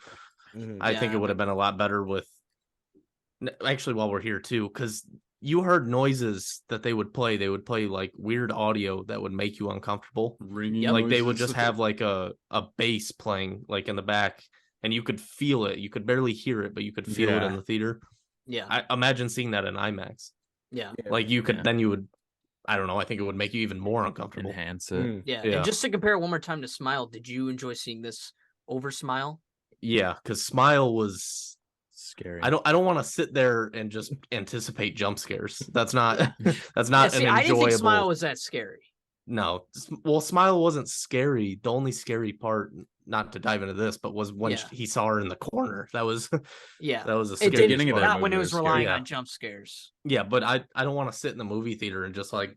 C: Mm-hmm.
B: I think it would have been a lot better with actually while we're here too, because you heard noises that they would play. They would play like weird audio that would make you uncomfortable.
D: Ringing
A: Yep.
B: Like they would
D: noises.
B: just have like a bass playing like in the back, and you could feel it. You could barely hear it, but you could feel it in
E: Yeah.
B: the theater.
A: Yeah.
B: I imagine seeing that in IMAX.
A: Yeah.
B: Like you could
E: Yeah.
B: then you would, I don't know, I think it would make you even more uncomfortable.
E: Enhance it.
C: Mm.
A: Yeah.
B: Yeah.
A: And just to compare it one more time to Smile, did you enjoy seeing this over Smile?
B: Yeah, because Smile was
E: Scary.
B: I don't want to sit there and just anticipate jump scares. That's not
A: Yeah,
B: an
A: see, I didn't think Smile
B: enjoyable.
A: was that scary.
B: No, well, Smile wasn't scary. The only scary part, not to dive into this, but was when
A: Yeah.
B: he saw her in the corner. That was
A: Yeah.
B: that was a
A: It
B: scary
A: didn't,
D: beginning of that
A: not
B: part.
A: when it
D: movie
A: was
D: was
A: relying
B: scary.
A: on jump scares.
B: Yeah, but I don't want to sit in the movie theater and just like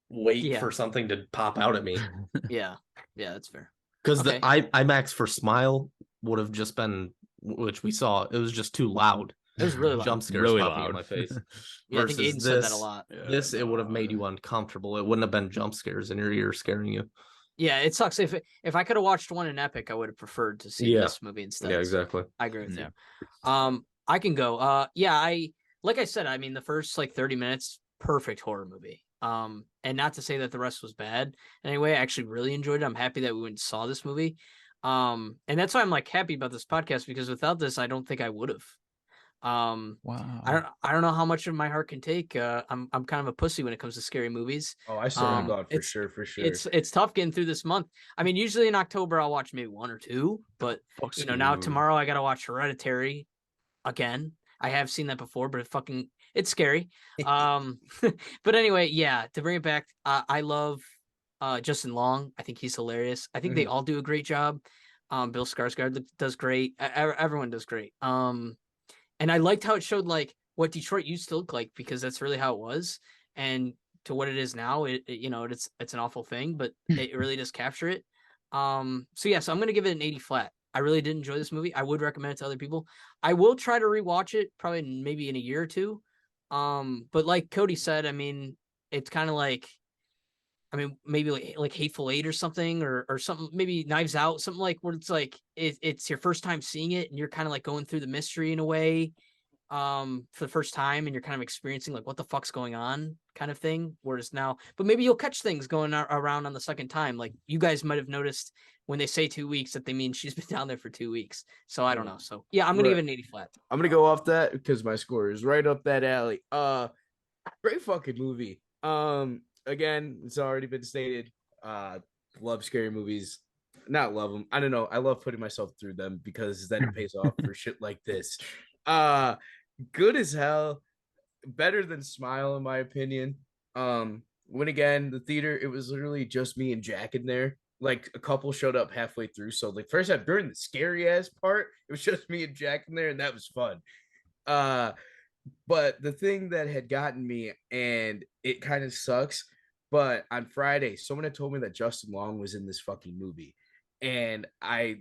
B: wait
A: Yeah.
B: for something to pop out at me.
A: Yeah. Yeah, that's fair.
B: Because
A: Okay.
B: the IMAX for Smile would have just been, which we saw, it was just too loud.
A: It was really loud.
B: Jump scares
E: Really
B: popping in
E: loud.
B: my face.
A: Yeah, I think
B: Versus
A: Aiden said that a lot.
B: This it would have made you uncomfortable. It wouldn't have been jump scares in your ear scaring you.
A: Yeah, it sucks. If I could have watched one in Epic, I would have preferred to see
B: Yeah.
A: this movie instead.
B: Yeah, exactly.
A: I agree with
E: Yeah.
A: you. I can go. Yeah, like I said, I mean the first like 30 minutes, perfect horror movie. And not to say that the rest was bad. Anyway, I actually really enjoyed it. I'm happy that we went and saw this movie. And that's why I'm like happy about this podcast, because without this, I don't think I would have.
E: Wow.
A: I don't know how much of my heart can take. I'm kind of a pussy when it comes to scary movies.
C: Oh, I still want to go out for
A: it's-
C: sure, for sure.
A: It's tough getting through this month. I mean, usually in October I'll watch maybe one or two, but you know, now tomorrow I gotta watch Hereditary again. I have seen that before, but it's scary. But anyway, yeah, to bring it back, I love Justin Long. I think he's hilarious. I think they all do a great job. Bill Skarsgård does great. Everyone does great. And I liked how it showed like what Detroit used to look like, because that's really how it was. And to what it is now, it's an awful thing, but it really does capture it. So yeah, so I'm gonna give it an 80 flat. I really did enjoy this movie. I would recommend it to other people. I will try to rewatch it probably maybe in a year or two. But like Cody said, I mean, it's kind of like, I mean, maybe like Hateful Eight or something, or something, maybe Knives Out, something like where it's like it's your first time seeing it, and you're kind of like going through the mystery in a way, for the first time, and you're kind of experiencing like what the fuck's going on kind of thing. Whereas now, but maybe you'll catch things going around on the second time. Like you guys might have noticed when they say 2 weeks that they mean she's been down there for 2 weeks. So I don't know. So yeah, I'm gonna give it an 80 flat.
C: I'm gonna go off that because my score is right up that alley. Great fucking movie. Again, it's already been stated. Love scary movies. Not love them. I don't know. I love putting myself through them because then it pays off for shit like this. Good as hell. Better than Smile, in my opinion. When again, the theater, it was literally just me and Jack in there. Like a couple showed up halfway through. So like first half during the scary ass part, it was just me and Jack in there, and that was fun. But the thing that had gotten me, and it kind of sucks, but on Friday, someone had told me that Justin Long was in this fucking movie. And I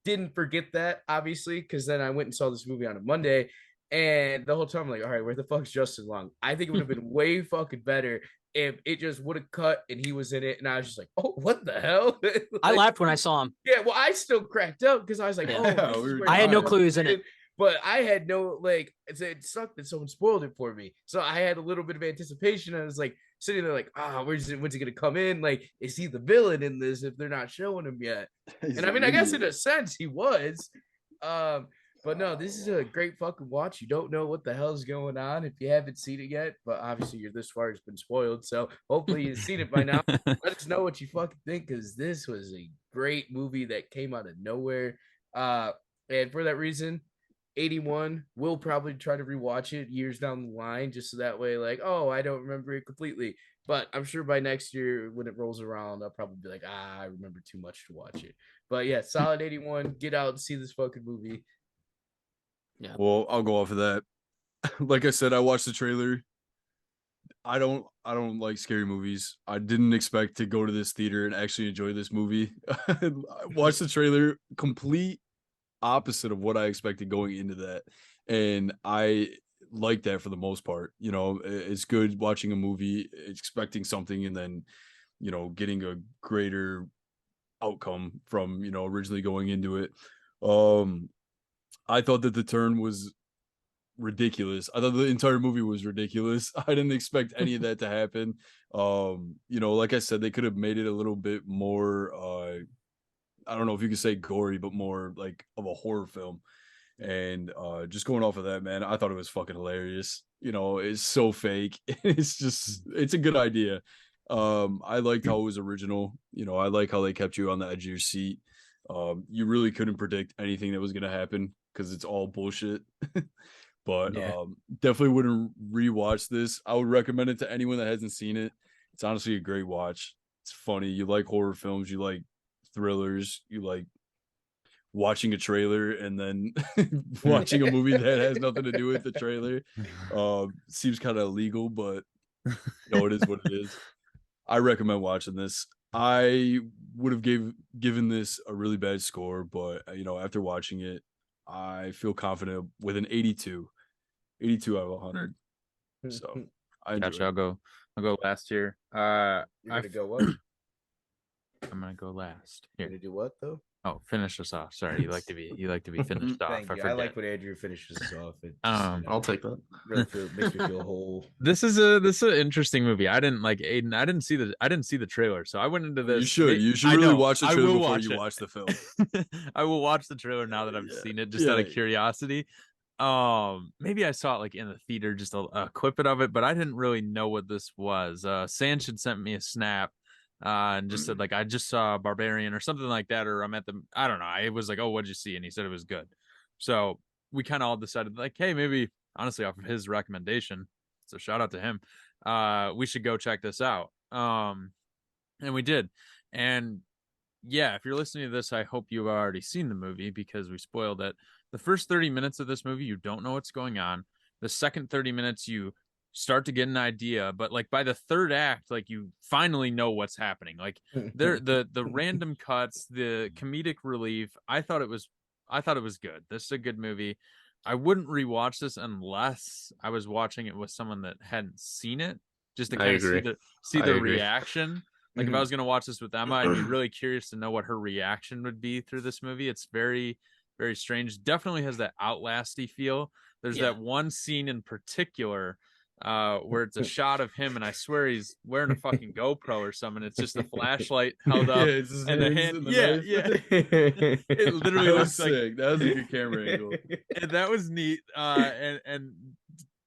C: didn't forget that, obviously, because then I went and saw this movie on a Monday. And the whole time I'm like, all right, where the fuck's Justin Long? I think it would have been way fucking better if it just would have cut and he was in it. And I was just like, oh, what the hell? Like,
A: I laughed when I saw him.
C: yeah, well, I still cracked up because I was like,
A: Yeah.
C: oh, this is where
A: I had no
C: Justin
A: clue he was in it.
C: But I had no, like, it sucked that someone spoiled it for me. So I had a little bit of anticipation. I was like, sitting there like, when's he gonna come in? Like, is he the villain in this if they're not showing him yet? And I mean, I guess in a sense he was. But no, this is a great fucking watch. You don't know what the hell's going on if you haven't seen it yet, but obviously you're this far, it's been spoiled. So hopefully you've seen it by now. Let us know what you fucking think, because this was a great movie that came out of nowhere. And for that reason, 81, we'll probably try to rewatch it years down the line, just so that way, like, I don't remember it completely. But I'm sure by next year when it rolls around, I'll probably be like, I remember too much to watch it. But yeah, solid 81. Get out and see this fucking movie.
D: Yeah. Well, I'll go off of that. Like I said, I watched the trailer. I don't like scary movies. I didn't expect to go to this theater and actually enjoy this movie. I watched the trailer, complete opposite of what I expected going into that. And I like that for the most part. You know, it's good watching a movie, expecting something, and then, you know, getting a greater outcome from, you know, originally going into it. I thought that the turn was ridiculous. I thought the entire movie was ridiculous. I didn't expect any of that to happen. You know, like I said, they could have made it a little bit more I don't know if you could say gory, but more like of a horror film. And just going off of that, man, I thought it was fucking hilarious. You know, it's so fake. It's a good idea. I liked how it was original. You know, I like how they kept you on the edge of your seat. You really couldn't predict anything that was going to happen because it's all bullshit. But definitely wouldn't rewatch this. I would recommend it to anyone that hasn't seen it. It's honestly a great watch. It's funny. You like horror films, you like thrillers, you like watching a trailer and then watching a movie that has nothing to do with the trailer. Seems kind of illegal, but you know, it is what it is. I recommend watching this. I would have given this a really bad score, but you know, after watching it, I feel confident with an 82 out of 100. So I enjoy
E: Gotcha.
D: it.
E: I'll go last here.
C: You're gonna go what?
E: I'm gonna go last.
C: You're
E: Here.
C: gonna do what though?
E: Oh, finish us off. Sorry, you like to be finished off.
C: Thank you. I like when Andrew finishes us off. It just,
B: I'll take that.
C: Really makes me feel whole.
E: This is an interesting movie. I didn't like Aiden. I didn't see the trailer, so I went into this.
D: You should really watch the trailer before you watch the film.
E: I will watch the trailer now that I've seen it, just out of curiosity. Maybe I saw it like in the theater, just a clip of it, but I didn't really know what this was. Sanch had sent me a snap. And just said like I just saw Barbarian or something like that, or I'm at the I don't know. I was like, oh, what'd you see? And he said it was good. So we kind of all decided like, hey, maybe honestly off of his recommendation, so shout out to him. We should go check this out. And we did. And yeah, if you're listening to this, I hope you've already seen the movie because we spoiled it. The first 30 minutes of this movie, you don't know what's going on. The second 30 minutes, you start to get an idea, but like by the third act, like you finally know what's happening. Like the random cuts, the comedic relief. I thought it was good. This is a good movie. I wouldn't rewatch this unless I was watching it with someone that hadn't seen it, just to kind of see the reaction. Like if I was going to watch this with Emma, I'd be really curious to know what her reaction would be through this movie. It's very, very strange. Definitely has that Outlasty feel. There's that one scene in particular where it's a shot of him, and I swear he's wearing a fucking GoPro or something. It's just a flashlight held up, and the hand. It literally looks
D: sick. That was a good camera angle,
E: and that was neat. And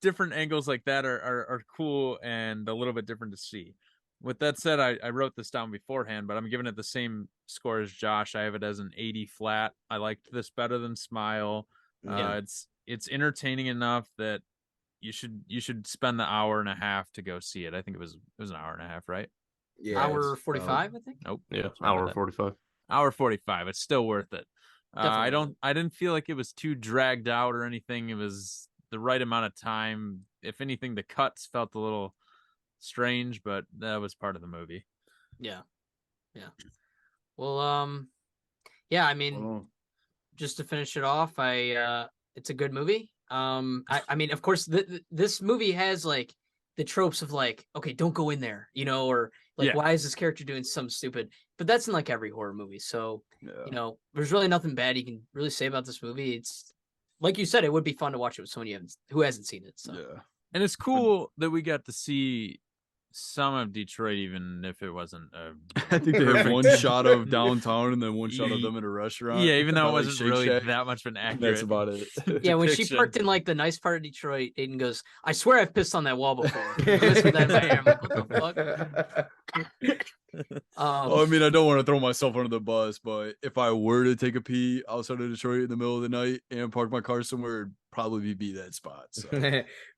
E: different angles like that are cool and a little bit different to see. With that said, I wrote this down beforehand, but I'm giving it the same score as Josh. I have it as an 80 flat. I liked this better than Smile. It's entertaining enough that you should spend the hour and a half to go see it. I think it was an hour and a half, right?
A: Yeah, hour 45, I think.
E: Nope.
B: Yeah, hour 45.
E: Hour 45. It's still worth it. I didn't feel like it was too dragged out or anything. It was the right amount of time. If anything, the cuts felt a little strange, but that was part of the movie.
A: Yeah. Well, yeah, I mean, just to finish it off, it's a good movie. I mean, of course, this movie has like the tropes of like, okay, don't go in there, you know, or like, why is this character doing something stupid? But that's in like every horror movie. So, you know, there's really nothing bad you can really say about this movie. It's like you said, it would be fun to watch it with someone who hasn't seen it. So,
E: and it's cool that we got to see some of Detroit, even if it wasn't
D: I think they have one
E: perfect.
D: shot of downtown and then one shot of them in a restaurant.
E: Yeah, even though
D: by,
E: it
D: like,
E: wasn't
D: Shake
E: really
D: Shack.
E: that much of an accurate.
D: That's about it.
A: Yeah, when she
E: depiction.
A: parked in like the nice part of Detroit, Aiden goes, "I swear I've pissed on that wall before." I missed with that in my hair. I'm like, what the fuck?
D: Oh, I mean, I don't want to throw myself under the bus, but if I were to take a pee outside of Detroit in the middle of the night and park my car somewhere, it'd probably be that spot. So.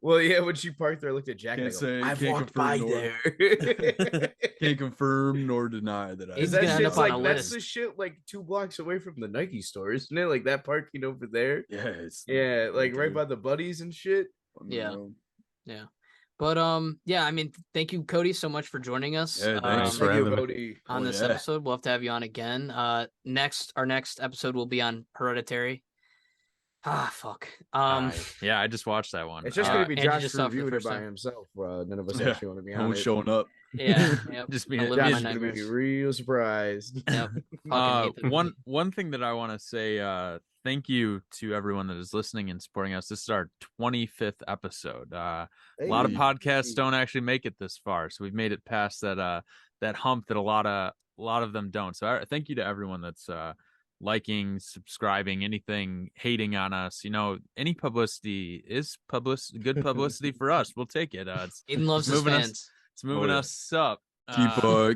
C: Well, yeah, when she parked there, I looked at Jack
D: Can't
C: and I go,
D: say-
C: I've
D: can't
C: walked
D: confirm
C: by
D: nor-
C: there.
D: Can't confirm nor deny that I.
A: He's
C: That
A: gonna end
C: shit's
A: up on
C: like
A: a
C: that's
A: list.
C: the shit like 2 blocks away from the Nike store, isn't it? Like that parking over there.
D: Yeah, it's
C: Yeah, like right
D: there.
C: by the buddies and shit.
A: Yeah. But yeah, I mean, thank you, Cody, so much for joining us.
D: Yeah, thanks for
C: Thank you,
B: having me.
C: Cody.
A: On
D: Oh,
A: this
D: yeah.
A: episode. We'll have to have you on again. Our next episode will be on Hereditary. Ah, fuck.
E: Yeah, I just watched that one.
C: It's just gonna be
A: Andy
C: Josh
A: just saw it for the
C: reviewing it
A: first
C: by
A: time.
C: himself. None of us
D: Yeah,
C: actually want to be
D: no
C: on
D: one's
C: it.
D: showing up.
A: Yeah, yep.
E: just
A: I'll
E: being
A: live
C: Josh
A: my
C: is gonna be
A: nightmares.
C: real surprised.
A: Yep. Fucking hate that.
E: one thing that I want to say, thank you to everyone that is listening and supporting us. This is our 25th episode. A lot of
C: Hey.
E: podcasts don't actually make it this far, so we've made it past that hump that a lot of them don't. So thank you to everyone that's liking, subscribing, anything, hating on us. Any publicity is good publicity for us. We'll take it.
A: Aiden loves his
E: moving us-
A: fans.
E: It's moving
D: yeah.
E: us up.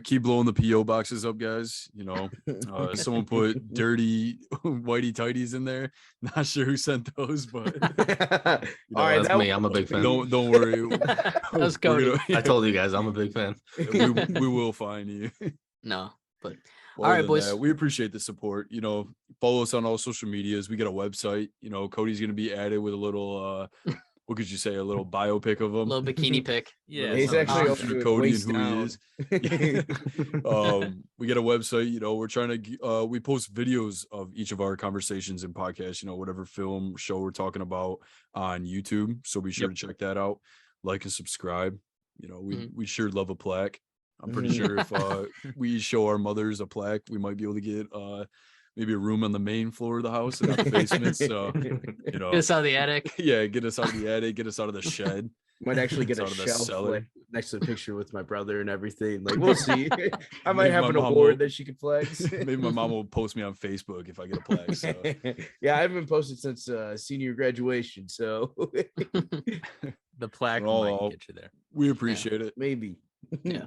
D: Keep blowing the PO boxes up, guys. Someone put dirty whitey tighties in there. Not sure who sent those, but
C: All right,
B: that's me. I'm a big fan.
D: don't worry.
A: That's Cody.
B: I told you guys I'm a big fan.
D: we will find you.
A: No, but
D: All
A: right,
D: right,
A: boys.
D: we appreciate the support. Follow us on all social medias. We got a website. Cody's gonna be added with a little what could you say, a little biopic of him.
A: little bikini pic.
E: Yeah,
C: he's
E: something
C: actually
E: like
C: up
E: that.
C: to
D: Cody and
C: waist
D: who
C: down.
D: he is. We got a website. We're trying to we post videos of each of our conversations and podcasts, whatever film show we're talking about on YouTube, so be sure to check that out, like and subscribe. We sure love a plaque. I'm pretty sure if we show our mothers a plaque, we might be able to get maybe a room on the main floor of the house and not the basement. So
A: Get us out of the attic.
D: yeah, get us out of the attic, get us out of the shed.
C: Might actually get a
D: Out of the
C: shelf
D: cellar.
C: like, next to the picture with my brother and everything. Like we'll see. I might
D: Maybe
C: have
D: my
C: an
D: mom
C: award
D: will-
C: that she could flex.
D: Maybe my mom will post me on Facebook if I get a plaque. So.
C: Yeah, I haven't been posted since senior graduation, so
E: The plaque
D: We're all
E: might
D: out.
E: get you there.
D: We appreciate it.
C: maybe.
A: Yeah.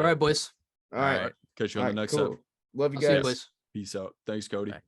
A: All right, boys.
C: All right.
D: Catch you on
C: All
D: the
C: right,
D: next
C: cool.
D: episode.
C: Love you
A: I'll see you,
C: guys.
A: boys.
D: Peace out. Thanks, Cody.
E: Bye.